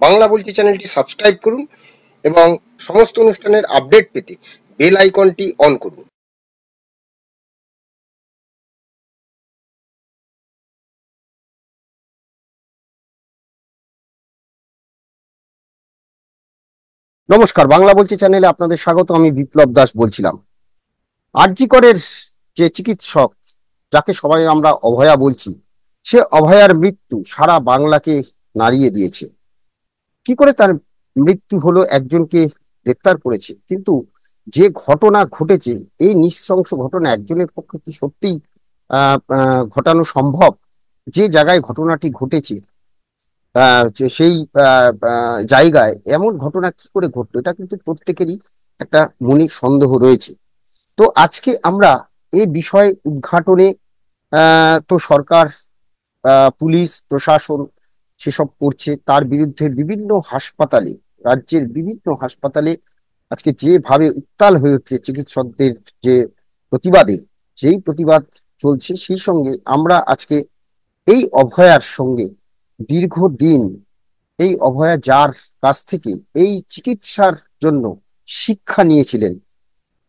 বাংলা বলছি চ্যানেলটি সাবস্ক্রাইব করুন এবং সমস্ত অনুষ্ঠানের আপডেট পেতে বেল আইকনটি অন করুন। নমস্কার, বাংলা বলছি চ্যানেলে আপনাদের স্বাগত। আমি বিপ্লব দাস বলছিলাম। আরজি করের যে চিকিৎসক, যাকে সবাই আমরা অভয়া বলছি, সে অভয়ার মৃত্যু সারা বাংলাকে নাড়িয়ে দিয়েছে। কি করে তার মৃত্যু হলো? একজনকে গ্রেপ্তার করেছে, কিন্তু যে ঘটনা ঘটেছে, এই নৃশংস ঘটনা একজনের পক্ষে কি সত্যিই ঘটানো সম্ভব? যে জায়গায় ঘটনাটি ঘটেছে সেই জায়গায় এমন ঘটনা কি করে ঘটলো, এটা কিন্তু প্রত্যেকেরই একটা মনে সন্দেহ রয়েছে। তো আজকে আমরা এই বিষয় উদ্ঘাটনে তো সরকার, পুলিশ প্রশাসন সেসব করছে, তার বিরুদ্ধে বিভিন্ন হাসপাতালে, রাজ্যের বিভিন্ন হাসপাতালে আজকে যেভাবে উত্তাল হয়ে উঠছে চিকিৎসকদের যে প্রতিবাদে, যেই প্রতিবাদ চলছে, সেই সঙ্গে আমরা আজকে এই অভয়ার সঙ্গে দীর্ঘদিন এই অভয়া যার কাছ থেকে এই চিকিৎসার জন্য শিক্ষা নিয়েছিলেন,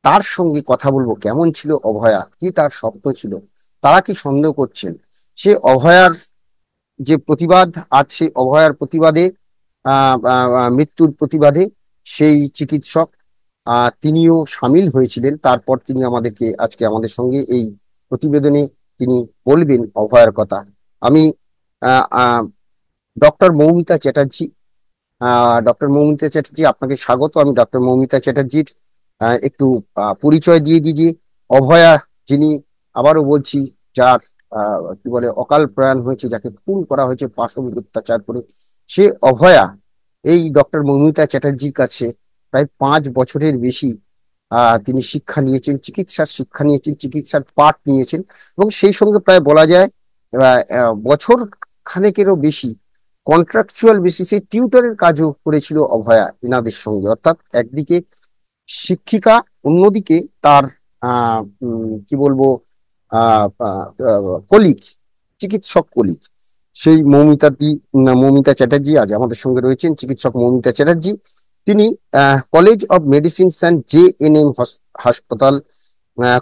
তার সঙ্গে কথা বলবো। কেমন ছিল অভয়া, কি তার স্বপ্ন ছিল, তারা কি সন্দেহ করছেন? সে অভয়ার যে প্রতিবাদ, আজ সেই অভয়ার প্রতিবাদে, মৃত্যুর প্রতিবাদে সেই চিকিৎসক তিনিও সামিল হয়েছিলেন। তারপর তিনি আমাদেরকে আজকে আমাদের সঙ্গে এই প্রতিবেদনে তিনি বলবেন অভয়ার কথা। আমি ডক্টর মৌমিতা চ্যাটার্জি, আপনাকে স্বাগত। আমি ডক্টর মৌমিতা চ্যাটার্জির একটু পরিচয় দিয়ে দিই যে অভয়া, যিনি, আবারও বলছি, যার কি বলে অকাল প্রয়াণ হয়েছে, যাকে খুন করা হয়েছে পাশবিক অত্যাচার করে, সে অভয়া এই ডক্টর মৌমিতা চ্যাটার্জির কাছে প্রায় 5 বছরের বেশি তিনি শিক্ষা নিয়েছেন, চিকিৎসার শিক্ষা নিয়েছেন, চিকিৎসার পাঠ নিয়েছেন, এবং সেই সঙ্গে প্রায় বলা যায় বছর খানেকেরও বেশি কন্ট্রাকচুয়াল বেসিসে টিউটরের কাজও করেছিল অভয়া এনাদের সঙ্গে। অর্থাৎ একদিকে শিক্ষিকা, অন্যদিকে তার কি বলবো কলিগ, চিকিৎসক কলিগ। সেই মৌমিতা চ্যাটার্জি আজ আমাদের সঙ্গে রয়েছেন। চিকিৎসক মৌমিতা চ্যাটার্জি, তিনি college of medicine and JNM হাসপাতাল,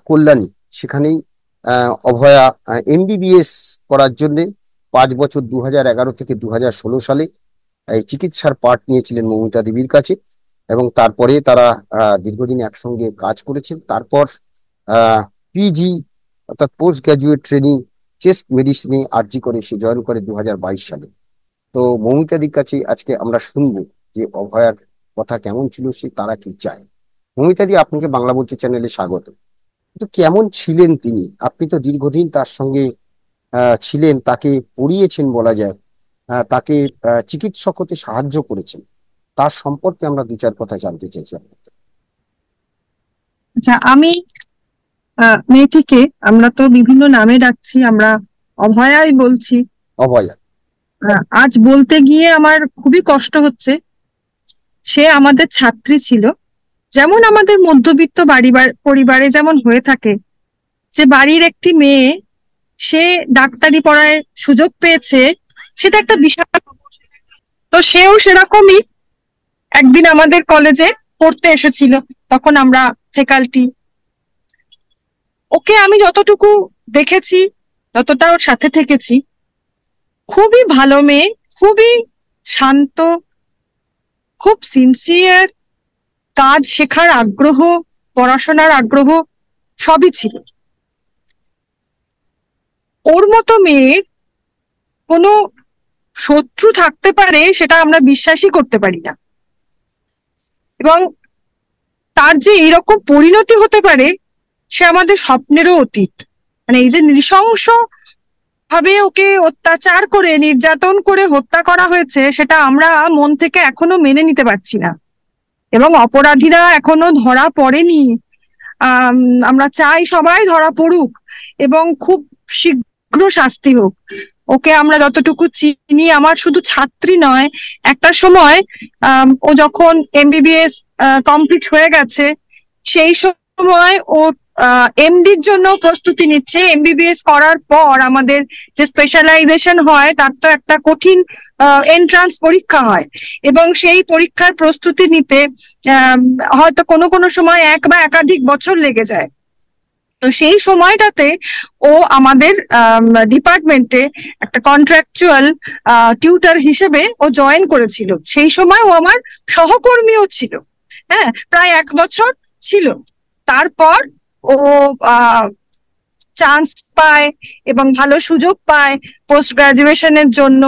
কল্যাণী, সেখানেই অভয়া MBBS করার জন্য 5 বছর 2011 থেকে 2016 সালে এই চিকিৎসার পাঠ নিয়েছিলেন মৌমিতা দেবীর কাছে, এবং তারপরে তারা দীর্ঘদিন একসঙ্গে কাজ করেছেন। তারপর PG অর্থাৎ পোস্ট গ্রাজুয়েট ট্রেনিং চেস্ট মেডিসিনে আরজি করে সে জয়েন করে 2022 সালে। তো মৌমিতাদির কাছে আজকে আমরা শুনবো যে অভয়ার কথা কেমন ছিল, সে তারা কি চায়। মৌমিতাদি, আপনাকে বাংলা বলছি চ্যানেলে স্বাগত। তো কেমন ছিলেন তিনি? আপনি তো দীর্ঘদিন তার সঙ্গে ছিলেন, তাকে পড়িয়েছেন বলা যায়, তাকে চিকিৎসক হতে সাহায্য করেছেন, তার সম্পর্কে আমরা 2-4 কথা জানতে চাইছি। আচ্ছা, আমি মেয়েটিকে, আমরা তো বিভিন্ন নামে ডাকছি, আমরা অভয়াই বলছি। অভয়া, আজ বলতে গিয়ে আমার খুবই কষ্ট হচ্ছে। সে আমাদের ছাত্রী ছিল। যেমন আমাদের মধ্যবিত্ত পরিবারে যেমন হয়ে থাকে, যে বাড়ির একটি মেয়ে সে ডাক্তারি পড়ায় সুযোগ পেয়েছে, সেটা একটা বিশাল। তো সেও সেরকমই একদিন আমাদের কলেজে পড়তে এসেছিল, তখন আমরা ফ্যাকাল্টি। ওকে আমি যতটুকু দেখেছি, যতটা ওর সাথে থেকেছি, খুবই ভালো মেয়ে, খুবই শান্ত, খুব সিনসিয়ার, কাজ শেখার আগ্রহ, পড়াশোনার আগ্রহ সবই ছিল। ওর মতো মেয়ের কোনো শত্রু থাকতে পারে সেটা আমরা বিশ্বাসই করতে পারি না, এবং তার যে এরকম পরিণতি হতে পারে সে আমাদের স্বপ্নেরও অতীত। মানে এই যে নৃশংস ভাবে ওকে অত্যাচার করে, নির্যাতন করে হত্যা করা হয়েছে, সেটা আমরা মন থেকে এখনো মেনে নিতে পারছি না, এবং অপরাধীরা এখনো ধরা পড়েনি। আমরা চাই সবাই ধরা পড়ুক এবং খুব শীঘ্র শাস্তি হোক। ওকে আমরা যতটুকু চিনি, আমার শুধু ছাত্রী নয়, একটা সময় ও যখন MBBS কমপ্লিট হয়ে গেছে, সেই সময় ও MDর জন্য প্রস্তুতি নিচ্ছে। MBBS করার পর আমাদের যে স্পেশালাইজেশন হয়, তার তো একটা কঠিন এন্ট্রান্স পরীক্ষা হয় এবং সেই পরীক্ষার প্রস্তুতি নিতে হয়তো কোনো কোনো সময় এক বা একাধিক বছর লেগে যায়। তো সেই সময়টাতে ও আমাদের ডিপার্টমেন্টে একটা কন্ট্রাকচুয়াল টিউটর হিসেবে ও জয়েন করেছিল। সেই সময় ও আমার সহকর্মীও ছিল, হ্যাঁ, প্রায় 1 বছর ছিল। তারপর ও চান্স পায় এবং ভালো সুযোগ পায় পোস্ট গ্রাজুয়েশনের জন্য,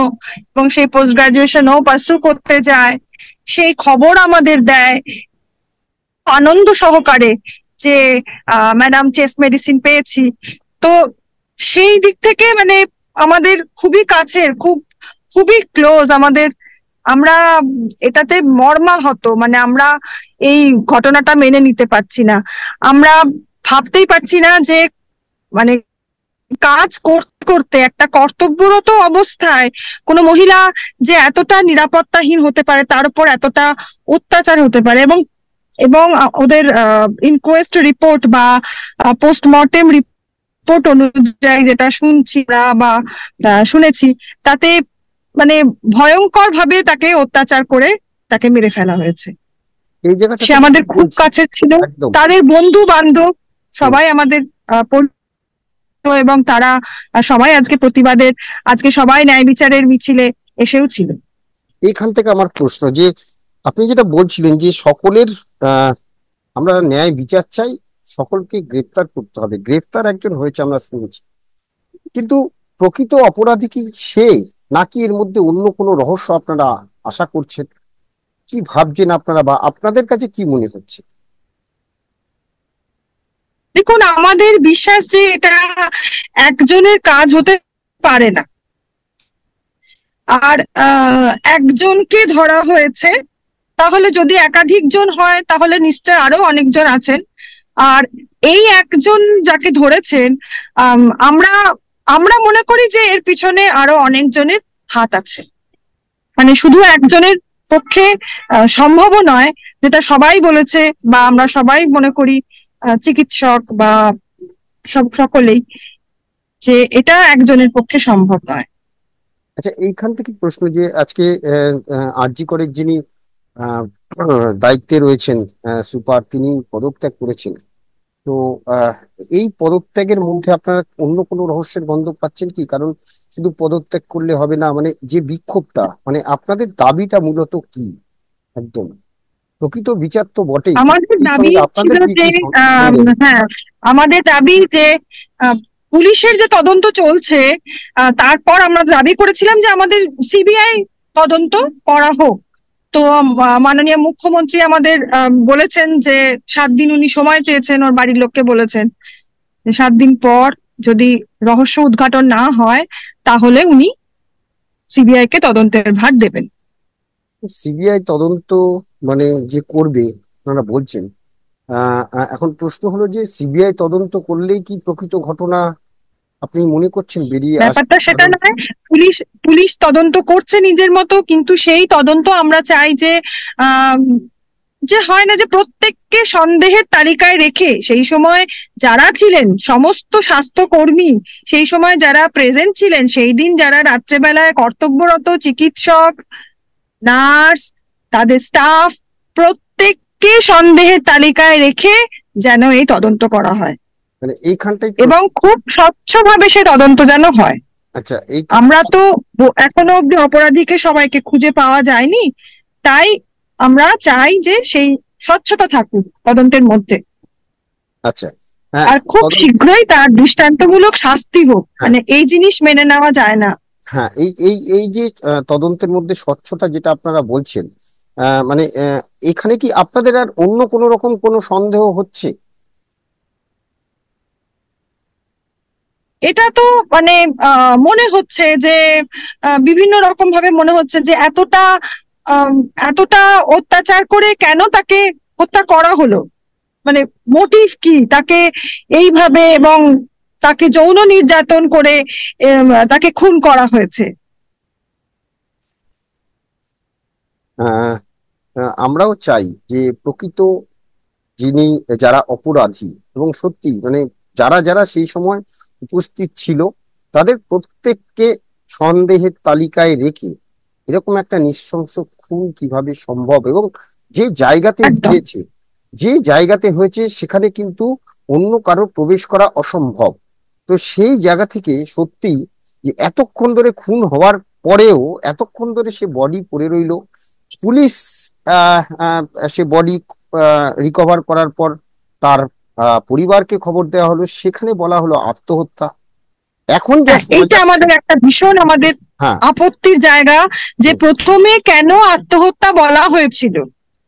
এবং সেই পোস্ট গ্রাজুয়েশন ও পার্সু করতে যায়। সেই খবর আমাদের দেয় আনন্দ সহকারে যে ম্যাডাম চেস্ট মেডিসিন পেয়েছি। তো সেই দিক থেকে মানে আমাদের খুবই কাছের, খুবই ক্লোজ আমাদের। আমরা এটাতে মর্মাহত, মানে আমরা এই ঘটনাটা মেনে নিতে পারছি না। আমরা ভাবতেই পারছি না যে মানে কাজ করতে করতে একটা কর্তব্যরত অবস্থায় কোনো মহিলা যে এতটা নিরাপত্তাহীন হতে পারে, তার উপর এতটা অত্যাচার হতে পারে। এবং এবং ওদের ইনকোয়েস্ট রিপোর্ট বা পোস্টমর্টেম রিপোর্ট অনুযায়ী যেটা শুনছি বা শুনেছি, তাতে মানে ভয়ঙ্কর ভাবে তাকে অত্যাচার করে তাকে মেরে ফেলা হয়েছে। এই জায়গাটা সে আমাদের খুব কাছের ছিল, একদম তাদের বন্ধু বান্ধব সবাই আমাদের এবং তারা সবাই আজকে প্রতিবাদের, আজকে সবাই ন্যায় বিচারের মিছিলে এসেও ছিল। এইখান থেকে আমার প্রশ্ন যে আপনি যেটা বলছিলেন যে সকলের আমরা ন্যায় বিচার চাই, সকলকে গ্রেফতার করতে হবে, গ্রেফতার একজন হয়েছে আমরা শুনেছি, কিন্তু প্রকৃত অপরাধী কি সে, নাকি এর মধ্যে অন্য কোনো রহস্য আপনারা আশা করছেন? কি ভাবছেন আপনারা, বা আপনাদের কাছে কি মনে হচ্ছে? দেখুন, আমাদের বিশ্বাস যে এটা একজনের কাজ হতে পারে না। আর একজনকে ধরা হয়েছে, তাহলে যদি একাধিক জন হয় তাহলে নিশ্চয় আরো অনেকজন আছেন। আর এই একজন যাকে ধরেছেন, আমরা আমরা মনে করি যে এর পিছনে আরো অনেকজনের হাত আছে। মানে শুধু একজনের পক্ষে সম্ভবও নয়, যেটা সবাই বলেছে বা আমরা সবাই মনে করি, চিকিৎসক বা সকলেই, যে এটা একজনের পক্ষে সম্ভব নয়। আচ্ছা, এইখান থেকে প্রশ্ন যে আজকে আরজি করের যিনি আহ, দায়িত্বে রয়েছেন, সুপার, তিনি পদত্যাগ করেছেন। তো এই পদত্যাগের মধ্যে আপনারা অন্য কোনো রহস্যের গন্ধ পাচ্ছেন কি? কারণ শুধু পদত্যাগ করলে হবে না, মানে যে বিক্ষোভটা, মানে আপনাদের দাবিটা মূলত কি একদম? প্রকৃত বিচার তো বটেই, কিন্তু আমাদের এই দাবি সঙ্গে ছিল আপনাদের কি যে কি সন্দেহ? হ্যাঁ, আমাদের দাবি যে পুলিশের যে তদন্ত চলছে, তারপর আমরা দাবি করেছিলাম যে আমাদের সিবিআই তদন্ত করা হোক। তো মাননীয় মুখ্যমন্ত্রী আমাদের বলেছেন যে 7 দিন উনি সময় চেয়েছেন, ওর বাড়ির লোককে বলেছেন যে 7 দিন পর যদি রহস্য উদ্ঘাটন না হয় তাহলে উনি সিবিআই কে তদন্তের ভার দেবেন। সিবিআই তদন্ত মানে যে করবে আপনারা বলছেন, এখন প্রশ্ন হলো যে সিবিআই তদন্ত করলেই কি প্রকৃত ঘটনা আপনি মনে করছেন বেরিয়ে আসবে? ব্যাপারটা সেটা কারণ নয়। পুলিশ পুলিশ তদন্ত করছে নিজের মতো, কিন্তু সেই তদন্ত আমরা চাই যে আহ যে হয় না যে প্রত্যেককে সন্দেহের তালিকায় রেখে, সেই সময় যারা ছিলেন সমস্ত স্বাস্থ্যকর্মী, সেই সময় যারা প্রেজেন্ট ছিলেন, সেই দিন যারা রাত্রেবেলায় কর্তব্যরত চিকিৎসক, নার্স, তাদের স্টাফ, প্রত্যেককে সন্দেহের তালিকায় রেখে যেন এই তদন্ত করা হয় মানে এইখানটাই এবং খুব স্বচ্ছভাবে সে তদন্ত যেন হয়। আচ্ছা, এই আমরা তো এখনো অব্দি অপরাধীকে সবাইকে খুঁজে পাওয়া যায়নি, তাই আমরা চাই যে সেই স্বচ্ছতা থাকুক তদন্তের মধ্যে। আচ্ছা, হ্যাঁ, আর খুব শীঘ্রই তার দৃষ্টান্তমূলক শাস্তি হোক, হ্যাঁ, মানে এই জিনিস মেনে নেওয়া যায় না। হ্যাঁ, এই এই এই যে তদন্তের মধ্যে স্বচ্ছতা যেটা আপনারা বলছেন, মানে এখানে কি আপনাদের আর অন্য কোনো রকম কোনো সন্দেহ হচ্ছে? এটা তো মানে মনে হচ্ছে যে বিভিন্ন রকম ভাবে মনে হচ্ছে যে আম, এতটা অত্যাচার করে কেন তাকে হত্যা করা হলো, মানে মোটিভ কি তাকে এইভাবে, এবং তাকে যৌন নির্যাতন করে তাকে খুন করা হয়েছে। আহ আমরাও চাই যে প্রকৃত যিনি, যারা অপরাধী এবং সত্যি মানে যারা যারা সেই সময় উপস্থিত ছিল, তাদের প্রত্যেককে সন্দেহের তালিকায় রেখে এরকম একটা নৃশংস খুন কিভাবে সম্ভব? এবং যে জায়গাতে একদম। হয়েছে, যে জায়গাতে হয়েছে সেখানে কিন্তু অন্য কারোর প্রবেশ করা অসম্ভব। তো সেই জায়গা থেকে সত্যি যে এতক্ষণ ধরে খুন হওয়ার পরেও এতক্ষণ ধরে সে বডি পড়ে রইলো, পুলিশ আহ আহ, সে বডি রিকভার করার পর তার পরিবারকে খবর দেওয়া হলো, সেখানে বলা হলো আত্মহত্যা। এখন যা হ্যাঁ, শোনা এইটা যাচ্ছে, আমাদের একটা ভীষণ আমাদের হ্যাঁ, আপত্তির জায়গা, যে হুম, প্রথমে কেন আত্মহত্যা বলা হয়েছিল।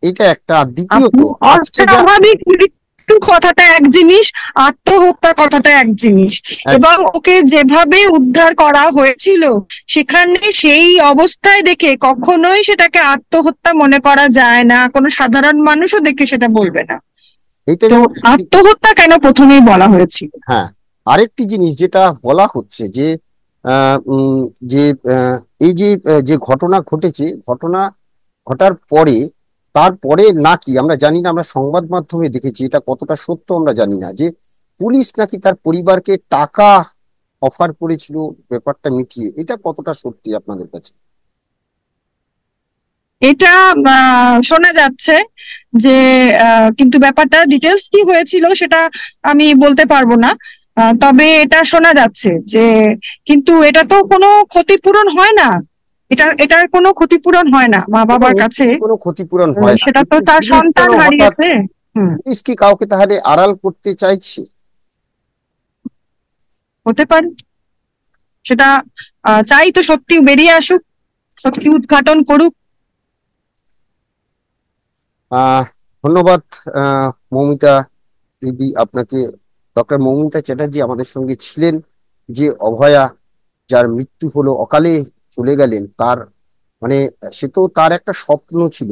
এটা একটা। আর দ্বিতীয়ত আজকে যা, অস্বাভাবিক মৃত্যু কথাটা এক জিনিস, আত্মহত্যা কথাটা এক জিনিস। এক, এবং ওকে যেভাবে উদ্ধার করা হয়েছিল, সেখানে সেই অবস্থায় দেখে কখনোই সেটাকে আত্মহত্যা মনে করা যায় না, কোনো সাধারণ মানুষও দেখে সেটা বলবে না। এটা তো যেমন, আত্মহত্যা কেন প্রথমেই বলা হয়েছিল? হ্যাঁ, আরেকটি জিনিস যেটা বলা হচ্ছে যে আহ, উম, যে আহ, এই যে যে ঘটনা ঘটেছে, ঘটনা ঘটার পরে, তারপরে নাকি আমরা জানি না, আমরা সংবাদ মাধ্যমে দেখেছি, এটা কতটা সত্য আমরা জানি না, যে পুলিশ নাকি তার পরিবারকে টাকা অফার করেছিল ব্যাপারটা মিটিয়ে। এটা কতটা সত্যি আপনাদের কাছে? এটা শোনা যাচ্ছে যে, কিন্তু ব্যাপারটা ডিটেলস কি হয়েছিল সেটা আমি বলতে পারবো না। তবে এটা শোনা যাচ্ছে যে, কিন্তু এটা তো কোনো ক্ষতিপূরণ হয় না, এটার কোনো ক্ষতিপূরণ হয় না মা কোনো বাবার কাছে। নিশ্চয়ই কোনো ক্ষতিপূরণ হয় না, সেটা তো কিন্তু তার পুলিশ সন্তান কেন হঠাৎ, হারিয়েছে। হুম। পুলিশ কি কাউকে তাহলে আড়াল করতে চাইছে? হতে পারে। সেটা চাই তো সত্যি বেরিয়ে আসুক, সত্যি উদ্ঘাটন করুক। আহ ধন্যবাদ মৌমিতা দিদি আপনাকে। ডক্টর মৌমিতা চ্যাটার্জি আমাদের সঙ্গে ছিলেন, যে অভয়া, যার মৃত্যু হলো, অকালে চলে গেলেন। তার মানে সে তো, তার একটা স্বপ্ন ছিল,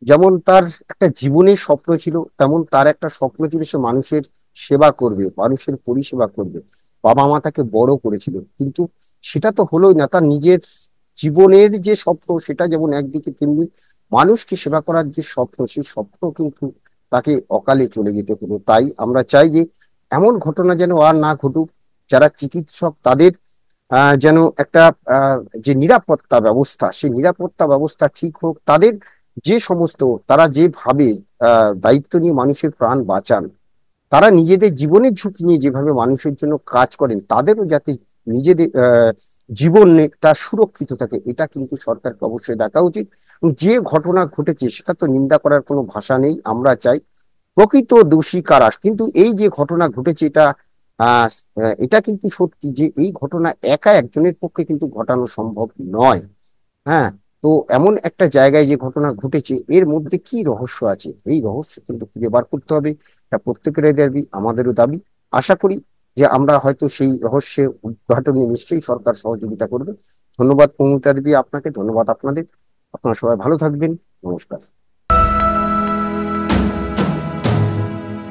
যেমন তার একটা জীবনের স্বপ্ন ছিল, তেমন তার একটা স্বপ্ন ছিল সে মানুষের সেবা করবে, মানুষের পরিষেবা করবে। বাবা মা তাকে বড় করেছিল, কিন্তু সেটা তো হলোই না। তার নিজের জীবনের যে স্বপ্ন, সেটা যেমন একদিকে, তেমনি মানুষকে সেবা করার যে স্বপ্ন, সেই স্বপ্ন কিন্তু তাকে অকালে চলে যেতে হলো। তাই আমরা চাই যে এমন ঘটনা যেন আর না ঘটুক। যারা চিকিৎসক তাদের যেন একটা যে নিরাপত্তা ব্যবস্থা, সেই নিরাপত্তা ব্যবস্থা ঠিক হোক। তাদের যে সমস্ত, তারা যেভাবে দায়িত্ব নিয়ে মানুষের প্রাণ বাঁচান, তারা নিজেদের জীবনের ঝুঁকি নিয়ে যেভাবে মানুষের জন্য কাজ করেন, তাদেরও যাতে নিজেদের জীবনটা সুরক্ষিত থাকে, এটা কিন্তু সরকারকে অবশ্যই দেখা উচিত। এবং যে ঘটনা ঘটেছে সেটা তো নিন্দা করার কোনো ভাষা নেই। আমরা চাই প্রকৃত দোষী কারা। কিন্তু এই যে ঘটনা ঘটেছে, এটা আহ এটা কিন্তু সত্যি যে এই ঘটনা একা একজনের পক্ষে কিন্তু ঘটানো সম্ভব নয়। হ্যাঁ, তো এমন একটা জায়গায় যে ঘটনা ঘটেছে, এর মধ্যে কি রহস্য আছে, এই রহস্য কিন্তু খুঁজে বার করতে হবে। এটা প্রত্যেকেরই দাবি, আমাদেরও দাবি। আশা করি যে আমরা হয়তো সেই রহস্যের উদ্ঘাটনে নিশ্চয়ই সরকার সহযোগিতা করবে। ধন্যবাদ মমতা দেবী আপনাকে, ধন্যবাদ আপনাদের। আপনারা সবাই ভালো থাকবেন। নমস্কার।